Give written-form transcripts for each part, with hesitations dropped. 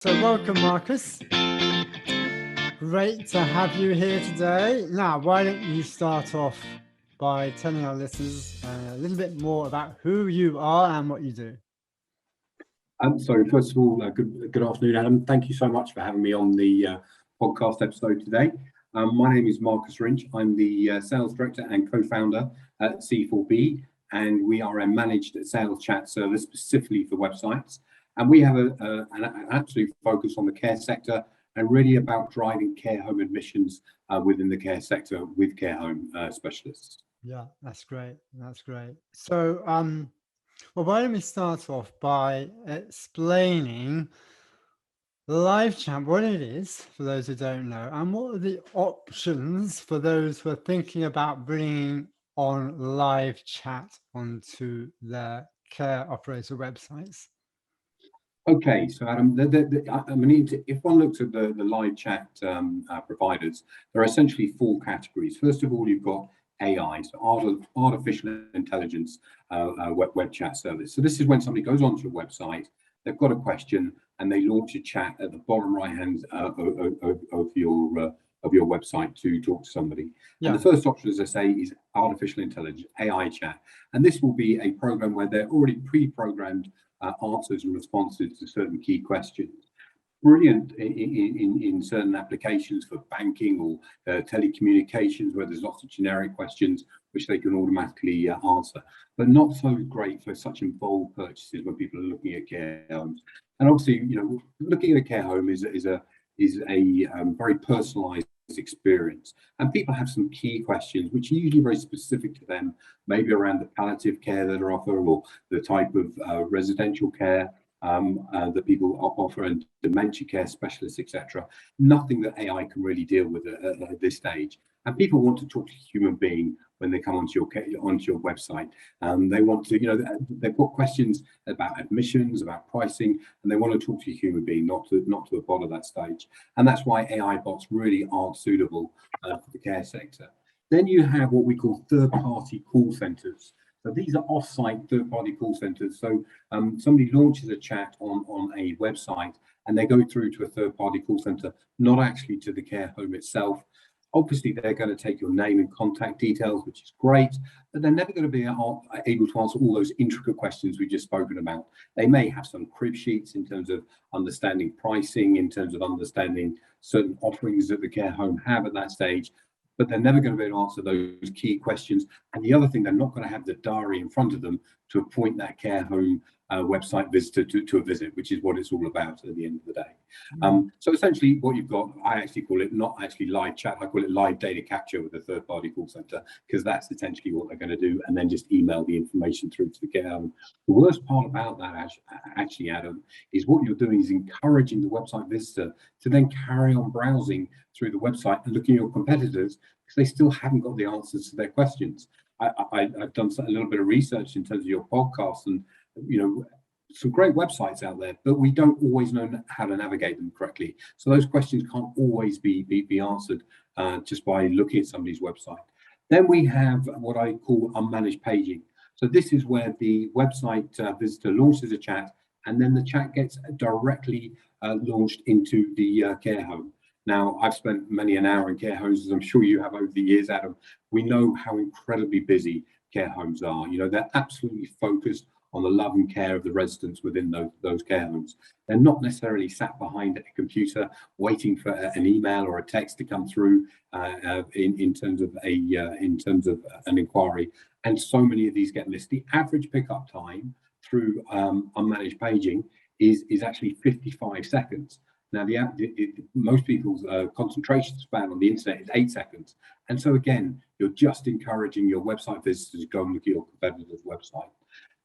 So welcome, Marcus. Great to have you here today. Now, why don't you start off by telling our listeners a little bit more about who you are and what you do? So first of all, good afternoon, Adam. Thank you so much for having me on the podcast episode today. My name is Marcus Rinch. I'm the sales director and co-founder at C4B, and we are a managed sales chat service specifically for websites. And we have an absolute focus on the care sector and really about driving care home admissions within the care sector with care home specialists. Yeah, that's great. That's great. So, well, why don't we start off by explaining live chat, what it is for those who don't know, and what are the options for those who are thinking about bringing on live chat onto their care operator websites. Okay, so Adam, if one looks at the live chat providers, there are essentially four categories. First of all, you've got AI, so artificial intelligence web chat service. So this is when somebody goes onto your website, they've got a question, and they launch a chat at the bottom right hand of your website to talk to somebody. Yeah. And the first option, as I say, is artificial intelligence, AI chat. And this will be a program where they're already pre-programmed answers and responses to certain key questions. Brilliant in certain applications for banking or telecommunications, where there's lots of generic questions which they can automatically answer, but not so great for such involved purchases when people are looking at care homes. And obviously, looking at a care home is a very personalized experience, and people have some key questions which are usually very specific to them, maybe around the palliative care that are offered or the type of residential care that people offer, and dementia care specialists, etc. Nothing that AI can really deal with at this stage. And people want to talk to a human being when they come onto your website. They want to, they've got questions about admissions, about pricing, and they want to talk to a human being, not to a bot at that stage. And that's why AI bots really aren't suitable for the care sector. Then you have what we call third-party call centers. So these are off-site third-party call centers. So somebody launches a chat on a website, and they go through to a third-party call center, not actually to the care home itself. Obviously, they're going to take your name and contact details, which is great, but they're never going to be able to answer all those intricate questions we've just spoken about. They may have some crib sheets in terms of understanding pricing, in terms of understanding certain offerings that the care home have at that stage, but they're never going to be able to answer those key questions. And the other thing, they're not going to have the diary in front of them to appoint that care home website visitor to a visit, which is what it's all about at the end of the day. So essentially what you've got, I actually call it not actually live chat, I call it live data capture with a third-party call center, because that's essentially what they're going to do, and then just email the information through to the care home. The worst part about that, actually, Adam, is what you're doing is encouraging the website visitor to then carry on browsing through the website and looking at your competitors, because they still haven't got the answers to their questions. I've done a little bit of research in terms of your podcast, and some great websites out there, but we don't always know how to navigate them correctly. So those questions can't always be answered just by looking at somebody's website. Then we have what I call unmanaged paging. So this is where the website visitor launches a chat, and then the chat gets directly launched into the care home. Now, I've spent many an hour in care homes, as I'm sure you have over the years, Adam. We know how incredibly busy care homes are. They're absolutely focused on the love and care of the residents within those care homes. They're not necessarily sat behind a computer waiting for an email or a text to come through in terms of an inquiry. And so many of these get missed. The average pickup time through unmanaged paging is actually 55 seconds. Now, most people's concentration span on the internet is 8 seconds. And so again, you're just encouraging your website visitors to go and look at your competitor's website.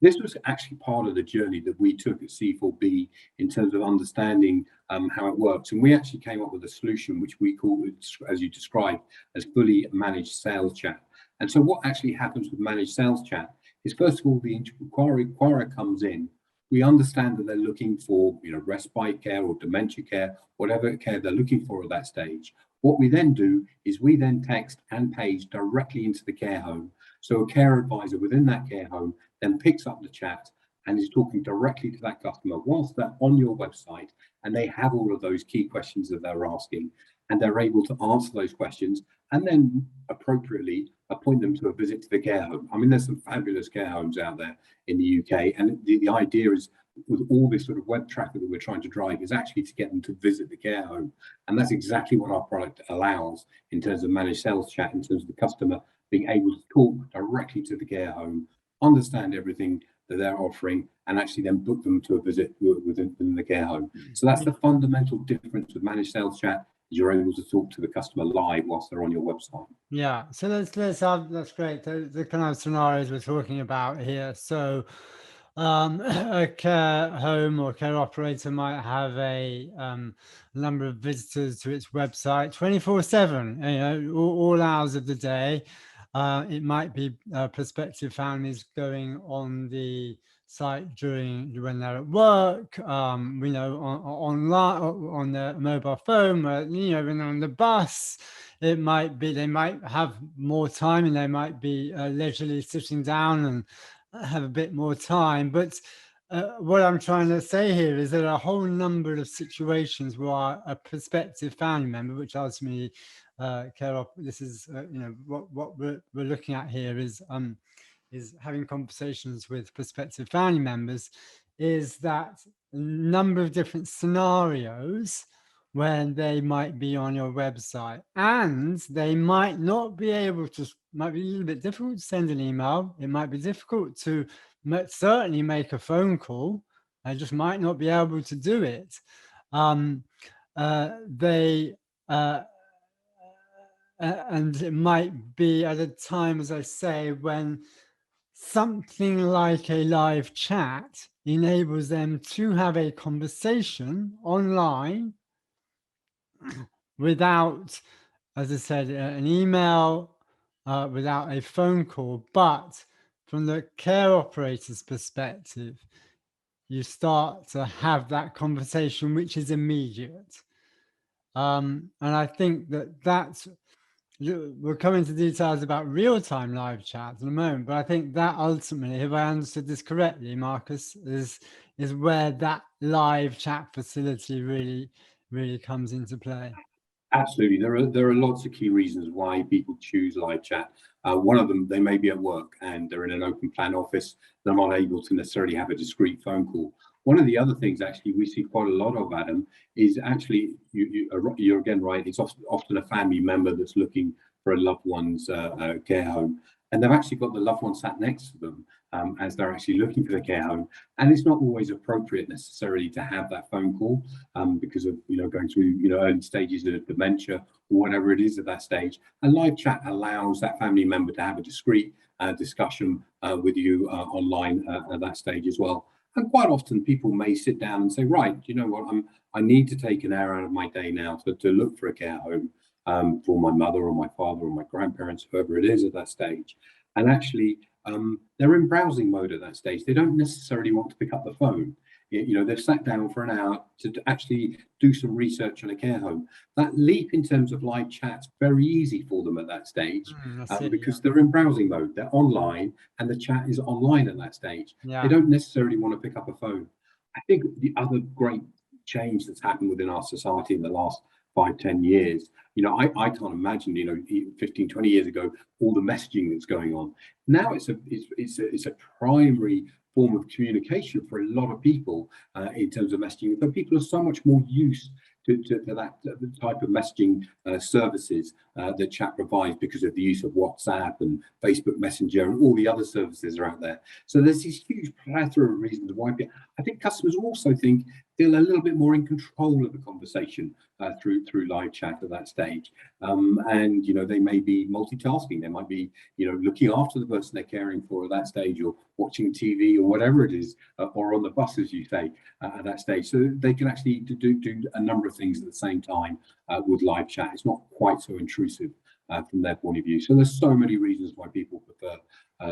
This was actually part of the journey that we took at C4B in terms of understanding how it works. And we actually came up with a solution which we call, as you described, as fully managed sales chat. And so what actually happens with managed sales chat is, first of all, the inquirer comes in. We understand that they're looking for respite care or dementia care, whatever care they're looking for at that stage. What we then do is we then text and page directly into the care home. So a care advisor within that care home then picks up the chat and is talking directly to that customer whilst they're on your website, and they have all of those key questions that they're asking, and they're able to answer those questions and then appropriately appoint them to a visit to the care home. I mean, there's some fabulous care homes out there in the UK, and the idea is, with all this sort of web traffic that we're trying to drive, is actually to get them to visit the care home. And that's exactly what our product allows in terms of managed sales chat, in terms of the customer being able to talk directly to the care home, understand everything that they're offering, and actually then book them to a visit within the care home. So that's the fundamental difference with managed sales chat. You're able to talk to the customer live whilst they're on your website. Yeah, so let's have, that's great. The kind of scenarios we're talking about here. So a care home or care operator might have a number of visitors to its website 24/7, you know, all hours of the day. It might be prospective families going on the site during when they're at work, you know, online, on their mobile phone, you know, when they're on the bus. It might be they might have more time and they might be leisurely sitting down and have a bit more time. But what I'm trying to say here is there are a whole number of situations where a prospective family member, which ultimately this is you know, what we're looking at here is having conversations with prospective family members, is that number of different scenarios when they might be on your website and they might not be able to, might be a little bit difficult to send an email. It might be difficult to certainly make a phone call. I just might not be able to do it. They and it might be at a time, as I say, when something like a live chat enables them to have a conversation online without, as I said, an email, without a phone call. But from the care operator's perspective, you start to have that conversation, which is immediate. And I think that's, we'll come into details about real-time live chats in a moment, but I think that ultimately, if I understood this correctly, Marcus, is where that live chat facility really comes into play. Absolutely. There are lots of key reasons why people choose live chat. One of them, they may be at work and they're in an open plan office. They're not able to necessarily have a discreet phone call. One of the other things actually we see quite a lot of, Adam, is actually, you're again right, it's often a family member that's looking for a loved one's care home. And they've actually got the loved one sat next to them as they're actually looking for the care home. And it's not always appropriate necessarily to have that phone call because of, you know, going through, you know, early stages of dementia or whatever it is at that stage. And live chat allows that family member to have a discreet discussion with you online at that stage as well. And quite often people may sit down and say, right, you know what, I need to take an hour out of my day now to look for a care home for my mother or my father or my grandparents, whoever it is at that stage. And actually, they're in browsing mode at that stage. They don't necessarily want to pick up the phone. You know, they've sat down for an hour to actually do some research on a care home. That leap in terms of live chat's very easy for them at that stage because they're in browsing mode. They're online and the chat is online at that stage. They don't necessarily want to pick up a phone. I think the other great change that's happened within our society in the last 5-10 years, you know, I can't imagine, you know, 15, 20 years ago, all the messaging that's going on. Now it's a primary form of communication for a lot of people in terms of messaging, but people are so much more used to that type of messaging services that chat provides because of the use of WhatsApp and Facebook Messenger and all the other services are out there. So there's this huge plethora of reasons why I think customers also feel a little bit more in control of the conversation through live chat at that stage. And, you know, they may be multitasking. They might be, you know, looking after the person they're caring for at that stage, or watching TV or whatever it is, or on the bus, as you say, at that stage. So they can actually do a number of things at the same time with live chat. It's not quite so intrusive from their point of view. So there's so many reasons why people prefer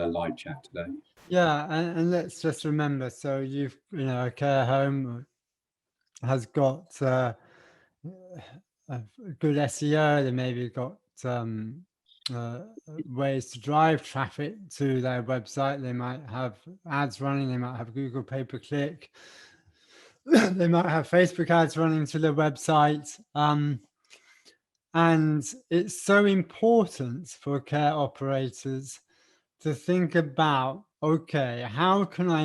live chat today. Yeah, and let's just remember, so you know, a care home has got a good SEO. They maybe got ways to drive traffic to their website. They might have ads running, they might have Google pay-per-click, they might have Facebook ads running to their website. And it's so important for care operators to think about, okay, how can I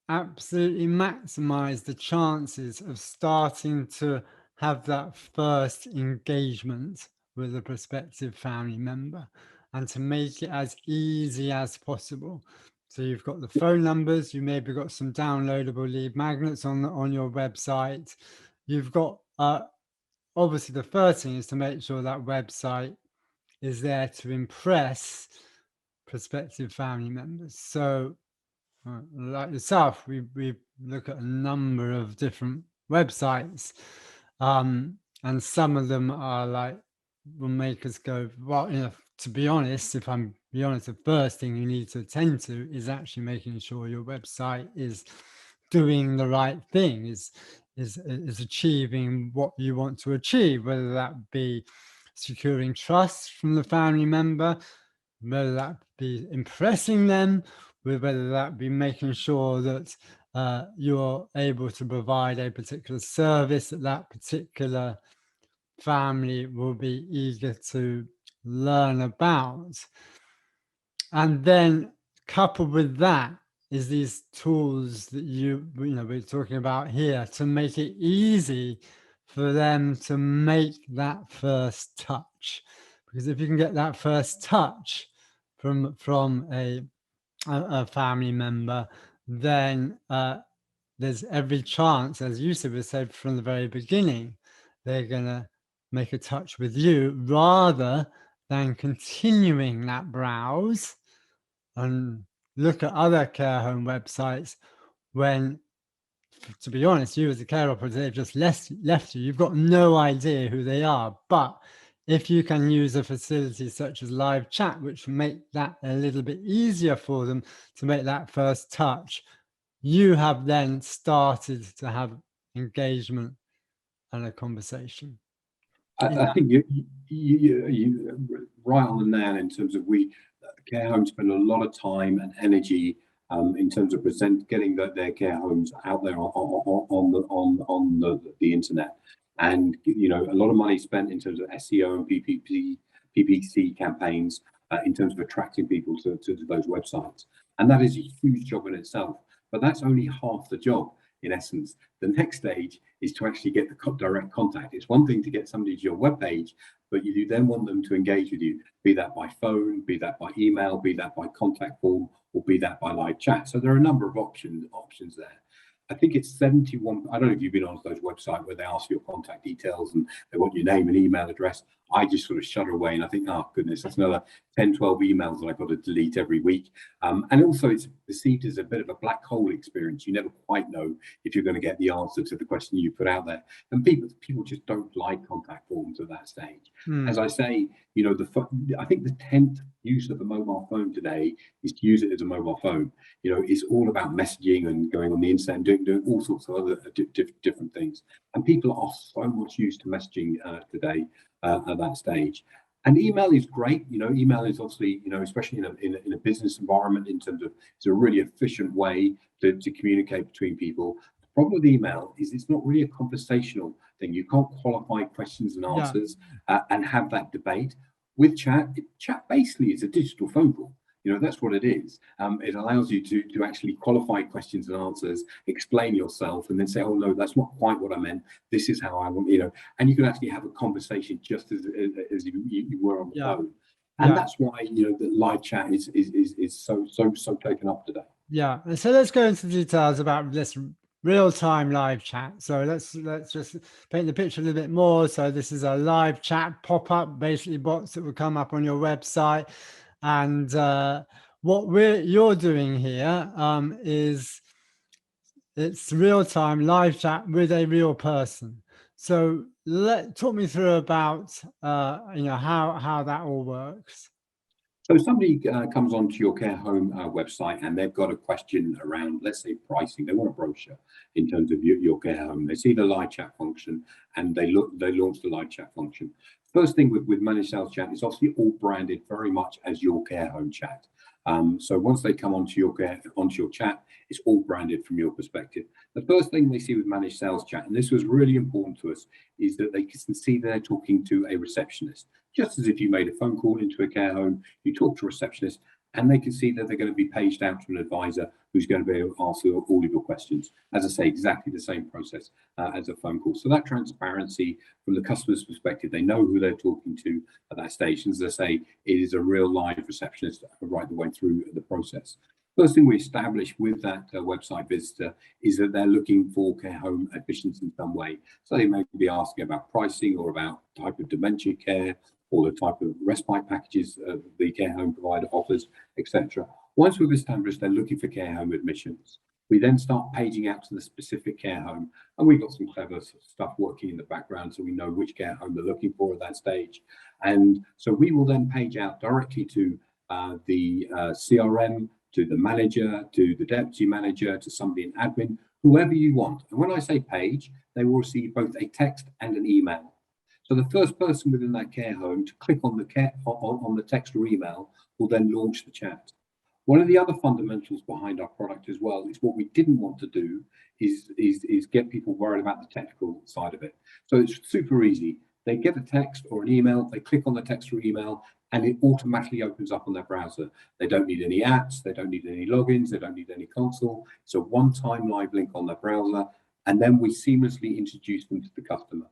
absolutely maximize the chances of starting to have that first engagement with a prospective family member, and to make it as easy as possible. So you've got the phone numbers, you maybe got some downloadable lead magnets on your website. You've got obviously the first thing is to make sure that website is there to impress prospective family members. So like yourself, we look at a number of different websites, and some of them are like, will make us go, well, to be honest, if I'm be honest, the first thing you need to attend to is actually making sure your website is doing the right thing, is achieving what you want to achieve, whether that be securing trust from the family member, whether that be impressing them, whether that be making sure that you're able to provide a particular service that that particular family will be eager to learn about. And then coupled with that is these tools that we're talking about here to make it easy for them to make that first touch. Because if you can get that first touch from a family member, then there's every chance, as you said from the very beginning, they're going to make a touch with you rather than continuing that browse and look at other care home websites when, to be honest, you as a care operator, they've just left you. You've got no idea who they are. But if you can use a facility such as live chat, which will make that a little bit easier for them to make that first touch, you have then started to have engagement and a conversation. I think you right on the nail in terms of care homes spend a lot of time and energy in terms of getting their care homes out there on the internet, and a lot of money spent in terms of SEO and PPC campaigns in terms of attracting people to those websites, and that is a huge job in itself. But that's only half the job. In essence, the next stage is to actually get the direct contact. It's one thing to get somebody to your webpage, but you then want them to engage with you, be that by phone, be that by email, be that by contact form, or be that by live chat. So there are a number of options there. I think it's 71. I don't know if you've been on those websites where they ask for your contact details and they want your name and email address. I just sort of shudder away and I think, oh goodness, that's another 10, 12 emails that I've got to delete every week. And also it's perceived as a bit of a black hole experience. You never quite know if you're going to get the answer to the question you put out there. And people just don't like contact forms at that stage. As I say, I think the 10th use of a mobile phone today is to use it as a mobile phone. It's all about messaging and going on the internet and doing all sorts of other different things. And people are so much used to messaging today at that stage. And email is great. Email is obviously, especially in a business environment, in terms of it's a really efficient way to communicate between people. The problem with email is it's not really a conversational thing. You can't qualify questions and answers and have that debate. With chat basically is a digital phone call. That's what it is. It allows you to actually qualify questions and answers, explain yourself, and then say, oh no, that's not quite what I meant. This is how I want, and you can actually have a conversation just as you were on the phone. And that's why, the live chat is so taken up today. Yeah. And so let's go into details about this real-time live chat. So let's just paint the picture a little bit more. So this is a live chat pop-up, basically bots that will come up on your website. And what you're doing here is it's real-time live chat with a real person. So talk me through about how that all works. So somebody comes onto your care home website and they've got a question around, let's say, pricing. They want a brochure in terms of your care home. They see the live chat function and they launch the live chat function. First thing with managed sales chat is obviously all branded very much as your care home chat. So once they come onto your chat, it's all branded from your perspective. The first thing they see with managed sales chat, and this was really important to us, is that they can see they're talking to a receptionist. Just as if you made a phone call into a care home, you talk to a receptionist, and they can see that they're going to be paged out to an advisor who's going to be able to answer all of your questions. As I say, exactly the same process as a phone call. So that transparency from the customer's perspective, they know who they're talking to at that stage. And as I say, it is a real live receptionist right the way through the process. First thing we establish with that website visitor is that they're looking for care home admissions in some way. So they may be asking about pricing or about type of dementia care or the type of respite packages the care home provider offers, etc. Once we've established they're looking for care home admissions, we then start paging out to the specific care home, and we've got some clever stuff working in the background so we know which care home they're looking for at that stage. And so we will then page out directly to the CRM, to the manager, to the deputy manager, to somebody in admin, whoever you want. And when I say page, they will receive both a text and an email. So the first person within that care home to click on the text or email will then launch the chat. One of the other fundamentals behind our product as well is what we didn't want to do is get people worried about the technical side of it. So it's super easy. They get a text or an email, they click on the text or email, and it automatically opens up on their browser. They don't need any apps, they don't need any logins, they don't need any console. It's a one-time live link on their browser, and then we seamlessly introduce them to the customer.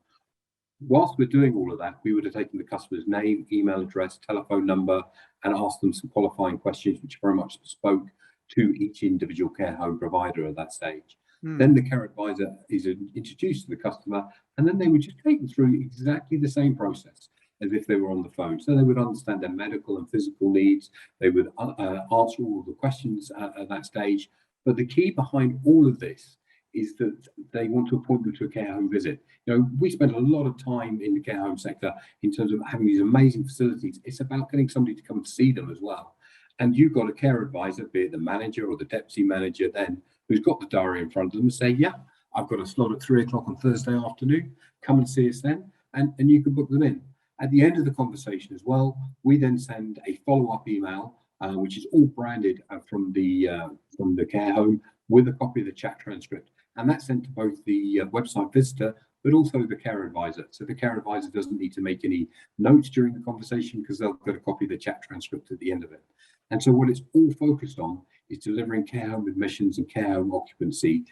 Whilst we're doing all of that, we would have taken the customer's name, email address, telephone number, and asked them some qualifying questions, which are very much bespoke to each individual care home provider at that stage. Then the care advisor is introduced to the customer, and then they would just take them through exactly the same process as if they were on the phone. So they would understand their medical and physical needs. They would answer all the questions at that stage. But the key behind all of this is that they want to appoint them to a care home visit. You know, we spend a lot of time in the care home sector in terms of having these amazing facilities. It's about getting somebody to come and see them as well. And you've got a care advisor, be it the manager or the deputy manager then, who's got the diary in front of them and say, yeah, I've got a slot at 3 o'clock on Thursday afternoon. Come and see us then. And you can book them in. At the end of the conversation as well, we then send a follow-up email, which is all branded from the care home with a copy of the chat transcript. And that's sent to both the website visitor, but also the care advisor. So the care advisor doesn't need to make any notes during the conversation because they'll get a copy of the chat transcript at the end of it. And so what it's all focused on is delivering care home admissions and care home occupancy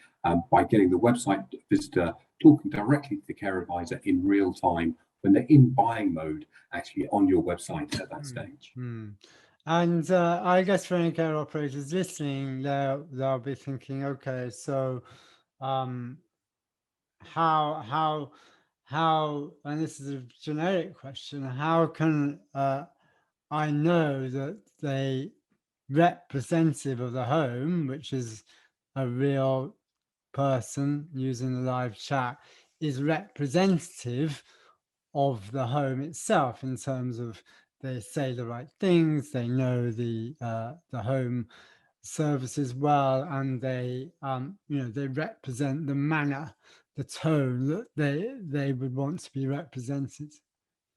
by getting the website visitor talking directly to the care advisor in real time when they're in buying mode, actually on your website at that stage. And I guess for any care operators listening, they'll be thinking, okay, so how, and this is a generic question, how can I know that the representative of the home, which is a real person using the live chat, is representative of the home itself in terms of they say the right things, they know the home services well, and they they represent the manner, the tone that they would want to be represented.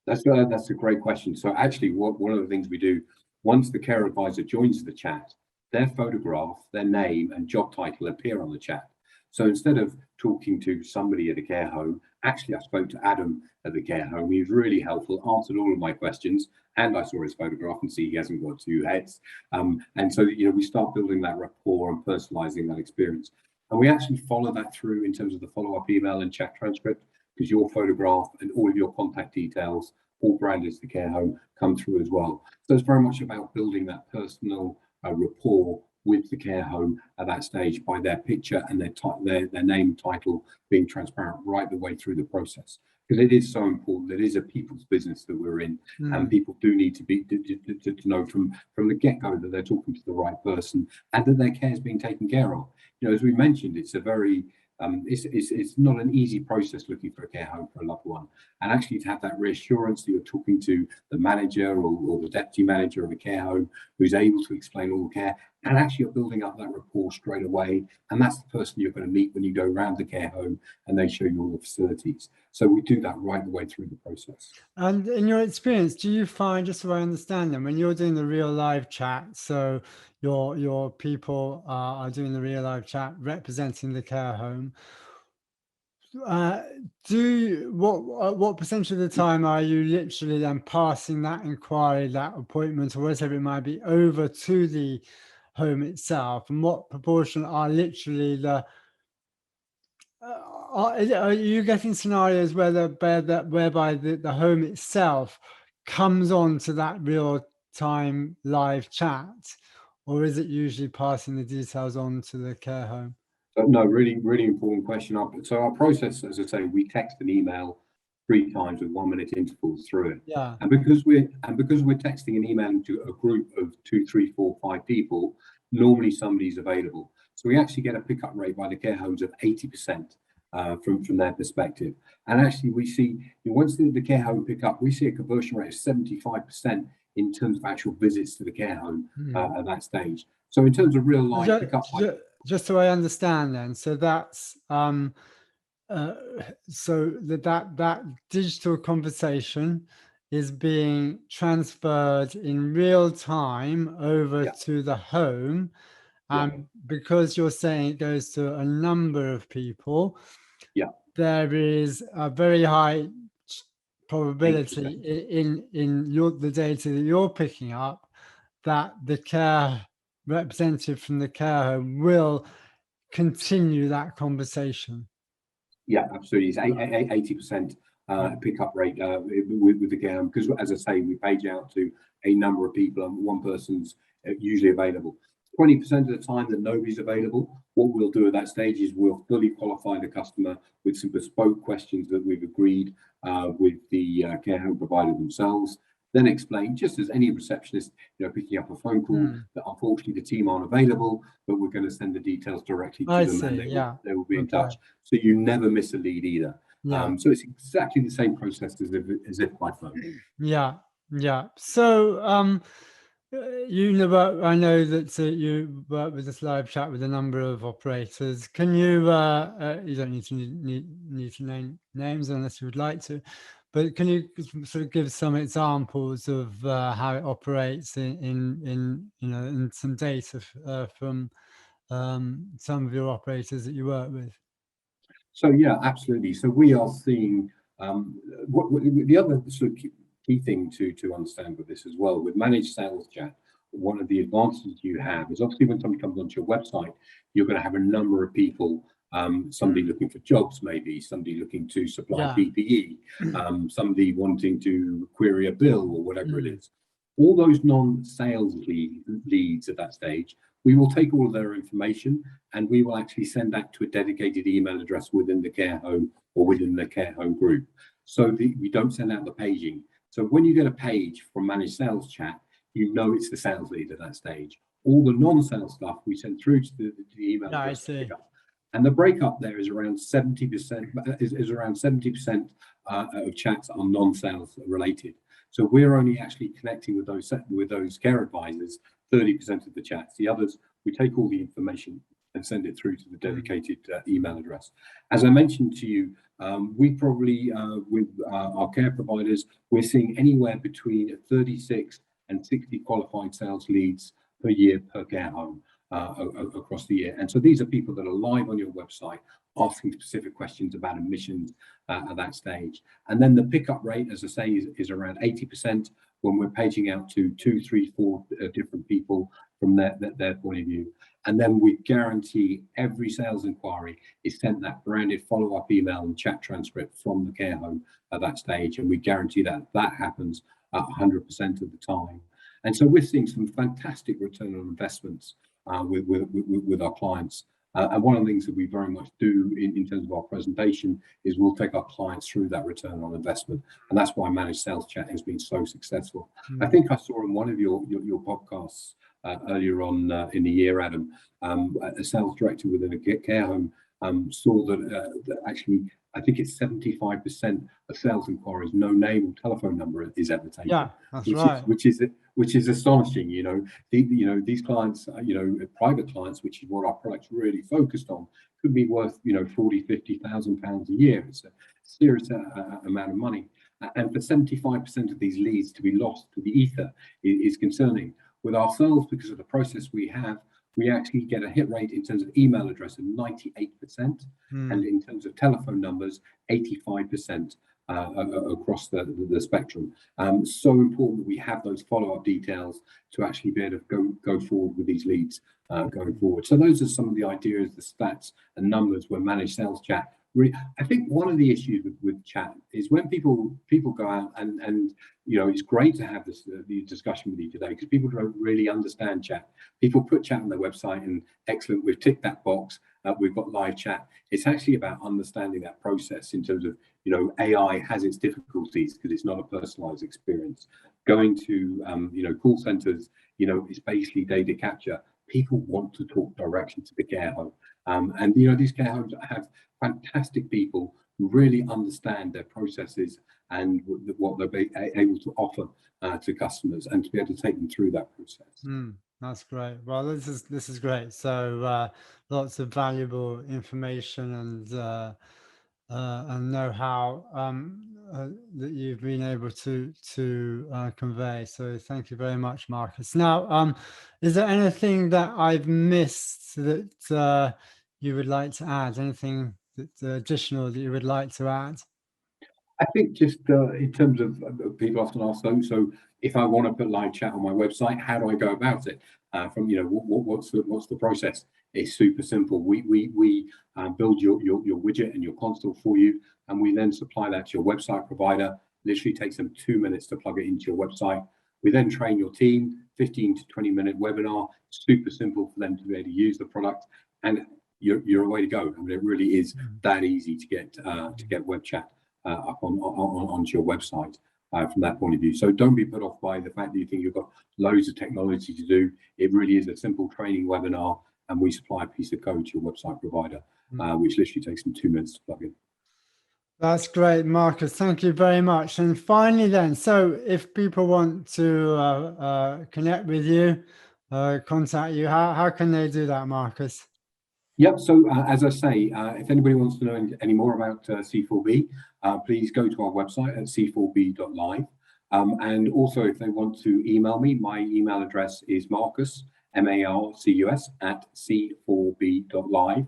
That's a great question. So actually, one of the things we do once the care advisor joins the chat, their photograph, their name, and job title appear on the chat. So instead of talking to somebody at a care home, actually I spoke to Adam at the care home. He was really helpful, answered all of my questions, and I saw his photograph and see he hasn't got two heads. And so we start building that rapport and personalizing that experience. And we actually follow that through in terms of the follow-up email and chat transcript, because your photograph and all of your contact details, all branded as the care home, come through as well. So it's very much about building that personal rapport with the care home at that stage by their picture and their name, title being transparent right the way through the process. Because it is so important. It is a people's business that we're in, and people do need to be to know from the get-go that they're talking to the right person and that their care is being taken care of. As we mentioned, it's a very it's not an easy process looking for a care home for a loved one, and actually to have that reassurance that you're talking to the manager or the deputy manager of a care home who's able to explain all the care And actually you're building up that rapport straight away, and that's the person you're going to meet when you go around the care home and they show you all the facilities. So we do that right the way through the process. And in your experience, do you find, just so I understand them, when you're doing the real live chat, so your people are doing the real live chat representing the care home, uh, what percentage of the time are you literally then passing that inquiry, that appointment, or whatever it might be, over to the home itself, and what proportion are literally the are you getting scenarios where whereby the home itself comes on to that real time live chat, or is it usually passing the details on to the care home? So no, really, really important question. So our process, as I say, we text and email 3 times with 1 minute intervals through it. Yeah. And because we're texting and emailing to a group of 2, 3, 4, 5 people, normally somebody's available. So we actually get a pickup rate by the care homes of 80% from their perspective. And actually we see, once the care home pick up, we see a conversion rate of 75% in terms of actual visits to the care home at that stage. So in terms of real life pickup, just so I understand then, so that's so that digital conversation is being transferred in real time over to the home, and because you're saying it goes to a number of people, there is a very high probability 8%. in the data that you're picking up that the care representative from the care home will continue that conversation. Yeah, absolutely. It's 80% pickup rate with the care home, because, as I say, we page out to a number of people and one person's usually available. 20% of the time that nobody's available, what we'll do at that stage is we'll fully qualify the customer with some bespoke questions that we've agreed with the care home provider themselves. Then explain, just as any receptionist, picking up a phone call, that unfortunately the team aren't available, but we're going to send the details directly to them, and they will be in touch. So you never miss a lead either. So it's exactly the same process as if by phone. Yeah. So I know that you work with this live chat with a number of operators. Can you? You don't need to name names unless you would like to, but can you sort of give some examples of how it operates in some data from some of your operators that you work with? So yeah, absolutely. So we are seeing the other sort of key thing to understand with this as well, with managed sales chat. One of the advantages you have is obviously when somebody comes onto your website, you're going to have a number of people. Somebody looking for jobs, maybe somebody looking to supply PPE, somebody wanting to query a bill or whatever it is. All those non-sales leads at that stage, we will take all of their information and we will actually send that to a dedicated email address within the care home or within the care home group. So we don't send out the paging. So when you get a page from managed sales chat, you know it's the sales lead at that stage. All the non-sales stuff we send through to the email address. I see. And the breakup there is around 70%. Is around 70% of chats are non-sales related. So we're only actually connecting with those care advisors 30% of the chats. The others, we take all the information and send it through to the dedicated email address. As I mentioned to you, we probably, with our care providers, we're seeing anywhere between 36 and 60 qualified sales leads per year per care home across the year. And so these are people that are live on your website asking specific questions about admissions at that stage. And then the pickup rate, as I say, is around 80% when we're paging out to 2, 3, 4 different people from their point of view. And then we guarantee every sales inquiry is sent that branded follow-up email and chat transcript from the care home at that stage. And we guarantee that happens 100% of the time. And so we're seeing some fantastic return on investments with our clients. And one of the things that we very much do in terms of our presentation is we'll take our clients through that return on investment. And that's why managed sales chat has been so successful. I think I saw in one of your podcasts earlier on in the year, Adam, a sales director within a care home saw that actually, I think it's 75% of sales inquiries, no name or telephone number is ever taken. Yeah, that's right. Which is astonishing. These clients, private clients, which is what our product's really focused on, could be worth 40,000-50,000 pounds a year. It's a serious amount of money, and for 75% of these leads to be lost to the ether is concerning. With ourselves, because of the process we have, we actually get a hit rate in terms of email address of 98%, and in terms of telephone numbers, 85% across the spectrum. So important that we have those follow-up details to actually be able to go forward with these leads going forward. So those are some of the ideas, the stats and numbers where managed sales chat. I think one of the issues with chat is when people go out and it's great to have the discussion with you today, because people don't really understand chat. People put chat on their website and excellent, we've ticked that box, we've got live chat. It's actually about understanding that process in terms of, AI has its difficulties because it's not a personalized experience. Going to call centers, it's basically data capture. People want to talk directly to the care home, and these care homes have fantastic people who really understand their processes and what they're able to offer to customers, and to be able to take them through that process. That's great. Well, this is great. So lots of valuable information and know-how that you've been able to convey. So thank you very much, Marcus. Now, is there anything that I've missed that you would like to add? Anything that additional that you would like to add? I think just in terms of people often ask, so if I want to put live chat on my website, how do I go about it? What's the process? It's super simple. We build your widget and your console for you, and we then supply that to your website provider. Literally takes them 2 minutes to plug it into your website. We then train your team, 15 to 20-minute webinar, super simple for them to be able to use the product, and you're away to go. I mean, it really is that easy to get web chat up onto your website from that point of view. So don't be put off by the fact that you think you've got loads of technology to do. It really is a simple training webinar, and we supply a piece of code to your website provider, which literally takes them 2 minutes to plug in. That's great, Marcus. Thank you very much. And finally then, so if people want to connect with you, contact you, how can they do that, Marcus? Yep. So as I say, if anybody wants to know any more about C4B, please go to our website at c4b.live. And also, if they want to email me, my email address is Marcus, Marcus, at c4b.live.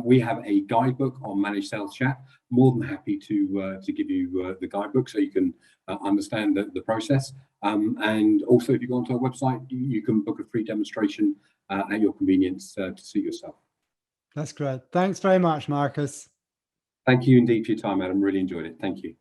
We have a guidebook on managed sales chat. More than happy to give you the guidebook so you can understand the process. And also, if you go onto our website, you can book a free demonstration at your convenience to suit yourself. That's great. Thanks very much, Marcus. Thank you indeed for your time, Adam. Really enjoyed it. Thank you.